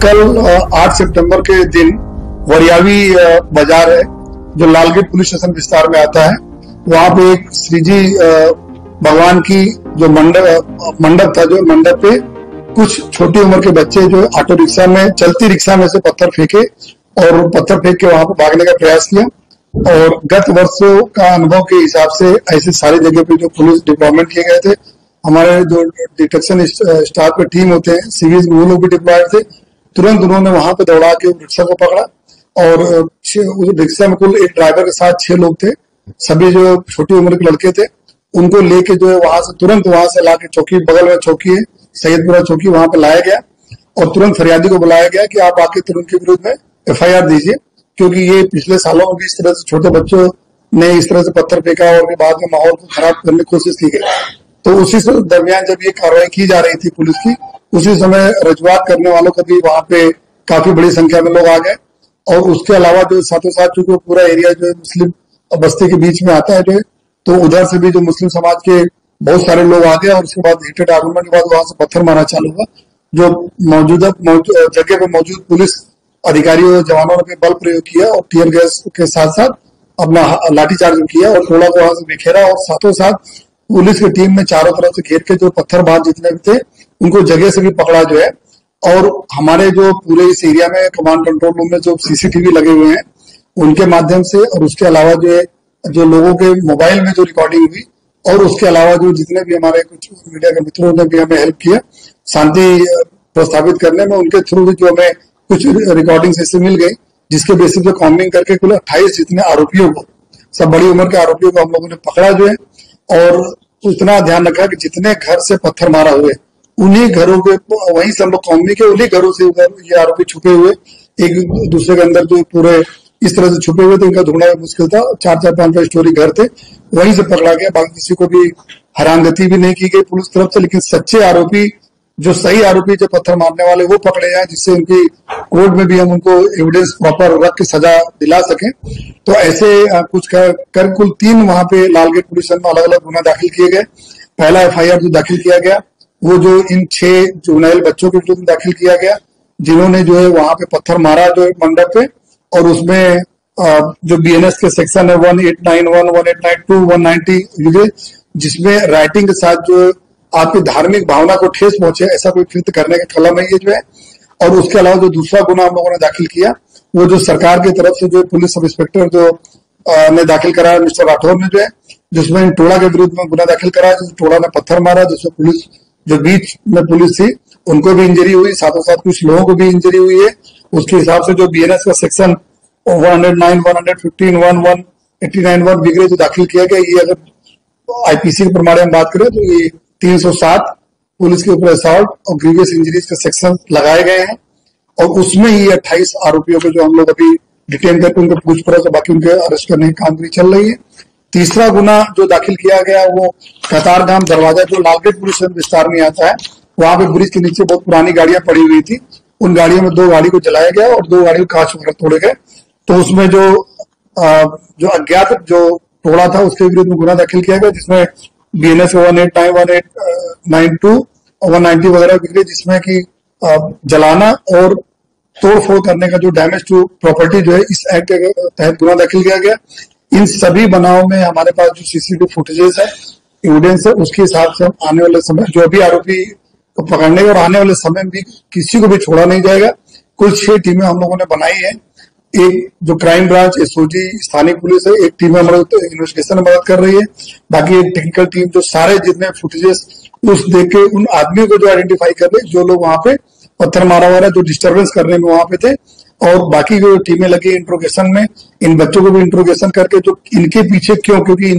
कल 8 सितंबर के दिन वरियावी बाजार है जो लालगेट पुलिस स्टेशन विस्तार में आता है। वहां पे एक श्रीजी भगवान की जो मंडप था, जो मंडप पे कुछ छोटी उम्र के बच्चे जो ऑटो रिक्शा में, चलती रिक्शा में से पत्थर फेंके और पत्थर फेंक के वहां पर भागने का प्रयास किया। और गत वर्षों का अनुभव के हिसाब से ऐसे सारी जगह पे जो पुलिस डिप्लॉयमेंट किए गए थे, हमारे जो डिटेक्शन स्टाफ के टीम होते हैं, सिविल वो लोग भी डिप्लॉयड थे। तुरंत उन्होंने वहां पे दौड़ा के रिक्शा को पकड़ा और उस रिक्शा में कुल एक ड्राइवर के साथ 6 लोग थे, सभी जो छोटी उम्र के लड़के थे। उनको लेके जो है वहां से तुरंत वहां से लाके चौकी, बगल में चौकी है सैयदपुरा चौकी, वहां पे लाया गया और तुरंत फरियादी को बुलाया गया कि आप आके तुरंत के विरुद्ध में FIR दीजिए, क्योंकि ये पिछले सालों में भी इस तरह से छोटे बच्चों ने इस तरह से पत्थर फेंका और बाद में माहौल को खराब करने की कोशिश की गई। तो उसी दरमियान जब ये कार्रवाई की जा रही थी पुलिस की, उसी समय रजूआत करने वालों को भी वहां पे काफी बड़ी संख्या में लोग आ गए। और उसके अलावा जो साथों साथ चूंकि पूरा एरिया जो है मुस्लिम बस्ती के बीच में आता है जो है, तो उधर से भी जो मुस्लिम समाज के बहुत सारे लोग आ गए और उसके बाद हीटेड आर्गुमेंट के बाद वहां से पत्थर मारना चालू हुआ। जो मौजूदा जगह पे मौजूद पुलिस अधिकारियों और जवानों ने बल प्रयोग किया और टीयर गैस के साथ साथ अपना लाठीचार्ज किया और टोला को वहां से बिखेरा। और साथों साथ पुलिस की टीम में चारों तरफ से घेर के जो पत्थरबाज जितने भी थे उनको जगह से भी पकड़ा जो है। और हमारे जो पूरे इस एरिया में कमांड कंट्रोल रूम में जो CCTV लगे हुए हैं उनके माध्यम से, और उसके अलावा जो लोगों के मोबाइल में जो रिकॉर्डिंग हुई, और उसके अलावा जो जितने भी हमारे कुछ मीडिया के मित्रों ने भी हमें हेल्प किया शांति प्रस्तावित करने में, उनके थ्रू भी जो हमें कुछ रिकॉर्डिंग ऐसे मिल गई, जिसके बेसिस पे कॉम्बिंग करके कुल 28 जितने आरोपियों को, सब बड़ी उम्र के आरोपियों को हम लोगों ने पकड़ा जो है। और इतना ध्यान रखा कि जितने घर से पत्थर मारा हुए उन्हीं घरों के, वहीं से हम लोग कॉम्बिंग के उन्हीं घरों से ये आरोपी छुपे हुए एक दूसरे के अंदर जो पूरे इस तरह से छुपे हुए थे, इनका ढूंढना मुश्किल था। 4-4, 5-5 स्टोरी घर थे, वहीं से पकड़ा गया। बाकी किसी को भी हैरानगति भी नहीं की गई पुलिस तरफ से, लेकिन सच्चे आरोपी, जो सही आरोपी जो पत्थर मारने वाले, वो पकड़े जाए, जिससे उनकी कोर्ट में भी हम उनको एविडेंस प्रॉपर रख के सजा दिला सकें। तो ऐसे कुछ कर कुल 3 वहां पे लालगेट पुलिस में अलग अलग गुना दाखिल किए गए। पहला FIR जो दाखिल किया गया वो जो इन 6 जुवेनाइल बच्चों के विरुद्ध दाखिल किया गया, जिन्होंने जो है वहां पे पत्थर मारा जो मंडप पे। और उसमें जो BNS के सेक्शन है 1891, 1892, 190, जिसमें राइटिंग के साथ जो आपकी धार्मिक भावना को ठेस पहुंचे ऐसा कोई कृत्य करने का कलम है ये जो है। और उसके अलावा जो दूसरा गुना हम लोगों ने दाखिल किया वो जो सरकार की तरफ से जो पुलिस सब इंस्पेक्टर जो ने दाखिल कराया, मिस्टर राठौर ने जो है, जिसमें इन टोला के विरुद्ध में गुना दाखिल कराया, जिस टोला ने पत्थर मारा, जिसमें पुलिस जो बीच में पुलिस थी उनको भी इंजरी हुई, साथों साथ कुछ लोगों को भी इंजरी हुई है। उसके हिसाब से जो BNS का सेक्शन 109, 115, 189 वगैरह जो दाखिल किया गया, ये अगर IPC के प्रमाण में बात करें तो ये 307 पुलिस के ऊपर असॉल्ट और ग्रीवियस इंजरीज के सेक्शन लगाए गए हैं। और उसमें ही 28 आरोपियों को जो हम लोग अभी डिटेन करके उनके पूछपरछ और बाकी उनके अरेस्ट करने की कामगिरी चल रही है। तीसरा गुना जो दाखिल किया गया वो कतारगाम दरवाजा जो लालगेट पुलिस विस्तार में आता है, वहां पे ब्रिज के नीचे बहुत पुरानी गाड़ियां पड़ी हुई थी। उन गाड़ियों में 2 गाड़ी को जलाया गया और 2 गाड़ी को कांच वगैरह तोड़े गए। तो उसमें जो अज्ञात जो टोला था उसके विरुद्ध में गुना दाखिल किया गया, जिसमें BNS 189, 1892 और 190 वगैरह वगैरह, जिसमें कि जलाना और तोड़फोड़ करने का जो डैमेज टू प्रॉपर्टी जो है इस एक्ट के तहत गुना दाखिल किया गया। इन सभी बनावों में हमारे पास जो CCTV फुटेजेस है, एविडेंस है, उसके हिसाब से हम आने वाले समय जो भी आरोपी को पकड़ने और आने वाले समय में भी किसी को भी छोड़ा नहीं जाएगा। कुल 6 टीमें हम लोगों ने बनाई है। एक जो क्राइम ब्रांच, SOG, स्थानीय पुलिस है, एक टीम हमारे इन्वेस्टिगेशन में मदद कर रही है। बाकी एक टेक्निकल टीम जो सारे जितने फुटेजेस उस देख के उन आदमियों को जो आइडेंटिफाई कर रहे, जो लोग वहां पे पत्थर मारा हुआ जो डिस्टर्बेंस करने में वहां पे थे, और बाकी जो टीमें लगी इंट्रोगेशन में, इन बच्चों को भी इंट्रोगेशन करके जो इनके पीछे क्यों, क्योंकि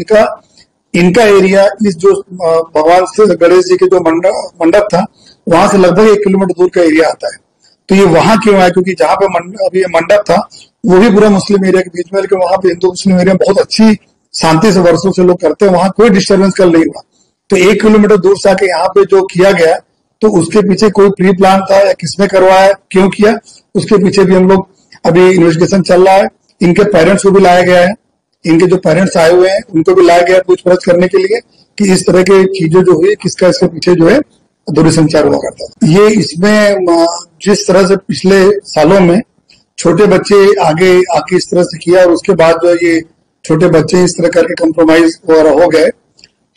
इनका एरिया इस जो भगवान से गणेश जी के जो मंडप था वहां से लगभग 1 किलोमीटर दूर का एरिया आता है। तो ये वहां क्यों आया, क्योंकि जहां पे अभी ये मंडप था वो भी पूरा मुस्लिम एरिया के बीच में, लेकिन वहां पे हिंदू मुस्लिम एरिया में बहुत अच्छी शांति से वर्षों से लोग करते हैं, वहां कोई डिस्टर्बेंस कल नहीं हुआ। तो 1 किलोमीटर दूर से आके यहाँ पे जो किया गया, तो उसके पीछे कोई प्री प्लान था या किसने करवाया, क्यों किया, उसके पीछे भी हम लोग अभी इन्वेस्टिगेशन चल रहा है। इनके पेरेंट्स को भी लाया गया है, इनके जो पेरेंट्स आए हुए हैं उनको भी लाया गया पूछपरछ करने के लिए कि इस तरह की चीजें जो हुई किसका इसके पीछे जो है दूरसंचार हुआ करता था। ये इसमें जिस तरह से पिछले सालों में छोटे बच्चे आगे आके इस तरह से किया और उसके बाद जो ये छोटे बच्चे इस तरह करके कंप्रोमाइज वगैरह हो गए,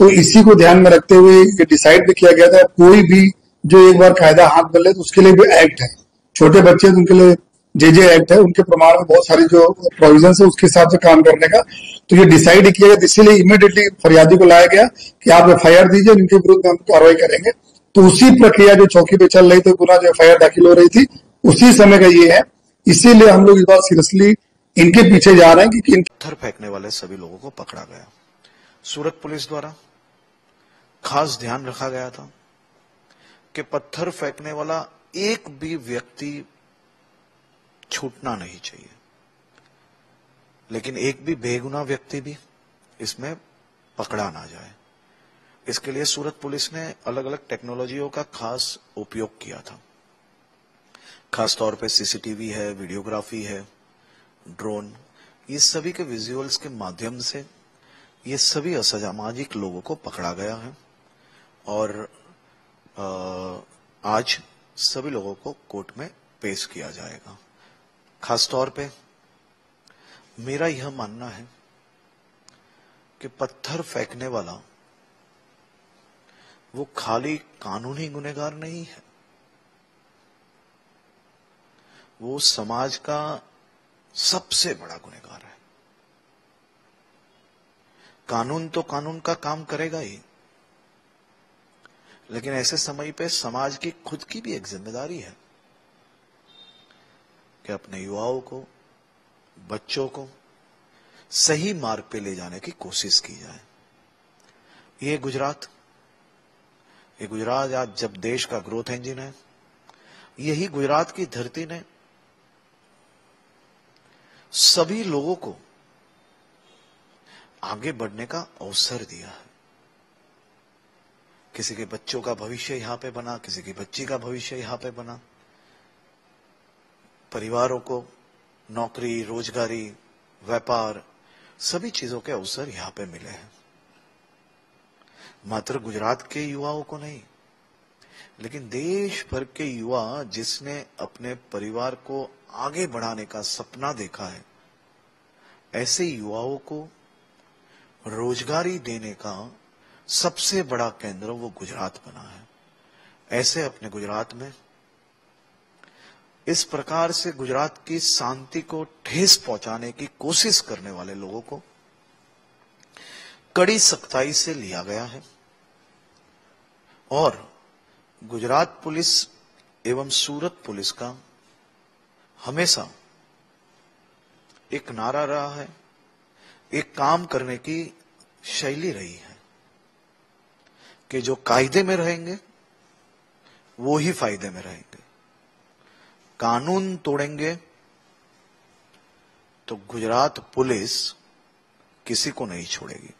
तो इसी को ध्यान में रखते हुए ये डिसाइड भी किया गया था कोई भी जो एक बार कायदा हाथ में ले तो उसके लिए भी एक्ट है। छोटे बच्चे तो उनके लिए जे एक्ट है, उनके प्रमाण में बहुत सारी जो प्रोविजन है उसके हिसाब से काम करने का। तो ये डिसाइड किया गया, इसीलिए इमीडिएटली फरियादी को लाया गया कि आप एफआईआर दीजिए, इनके विरुद्ध हम कार्रवाई करेंगे। तो उसी प्रक्रिया जो चौकी पे चल रही थी, पुनः जो एफआईआर दाखिल हो रही थी, उसी समय का ये है। इसीलिए हम लोग इस बार सीरियसली इनके पीछे जा रहे हैं कि पत्थर फेंकने वाले सभी लोगों को पकड़ा गया। सूरत पुलिस द्वारा खास ध्यान रखा गया था कि पत्थर फेंकने वाला एक भी व्यक्ति छूटना नहीं चाहिए, लेकिन एक भी बेगुनाह व्यक्ति भी इसमें पकड़ा ना जाए। इसके लिए सूरत पुलिस ने अलग अलग टेक्नोलॉजियों का खास उपयोग किया था। खास तौर पे सीसीटीवी है, वीडियोग्राफी है, ड्रोन, ये सभी के विजुअल्स के माध्यम से ये सभी असामाजिक लोगों को पकड़ा गया है और आज सभी लोगों को कोर्ट में पेश किया जाएगा। खास तौर पे मेरा यह मानना है कि पत्थर फेंकने वाला वो खाली कानूनी गुनहगार नहीं है, वो समाज का सबसे बड़ा गुनहगार है। कानून तो कानून का काम करेगा ही, लेकिन ऐसे समय पे समाज की खुद की भी एक जिम्मेदारी है कि अपने युवाओं को, बच्चों को सही मार्ग पे ले जाने की कोशिश की जाए। ये गुजरात आज जब देश का ग्रोथ इंजन है, यही गुजरात की धरती ने सभी लोगों को आगे बढ़ने का अवसर दिया है। किसी के बच्चों का भविष्य यहां पे बना, किसी की बच्ची का भविष्य यहां पे बना। परिवारों को नौकरी, रोजगारी, व्यापार, सभी चीजों के अवसर यहां पे मिले हैं। मात्र गुजरात के युवाओं को नहीं, लेकिन देश भर के युवा जिसने अपने परिवार को आगे बढ़ाने का सपना देखा है, ऐसे युवाओं को रोजगारी देने का सबसे बड़ा केंद्र वो गुजरात बना है। ऐसे अपने गुजरात में इस प्रकार से गुजरात की शांति को ठेस पहुंचाने की कोशिश करने वाले लोगों को कड़ी सख्ताई से लिया गया है और गुजरात पुलिस एवं सूरत पुलिस का हमेशा एक नारा रहा है, एक काम करने की शैली रही है कि जो कायदे में रहेंगे वो ही फायदे में रहेंगे। कानून तोड़ेंगे तो गुजरात पुलिस किसी को नहीं छोड़ेगी।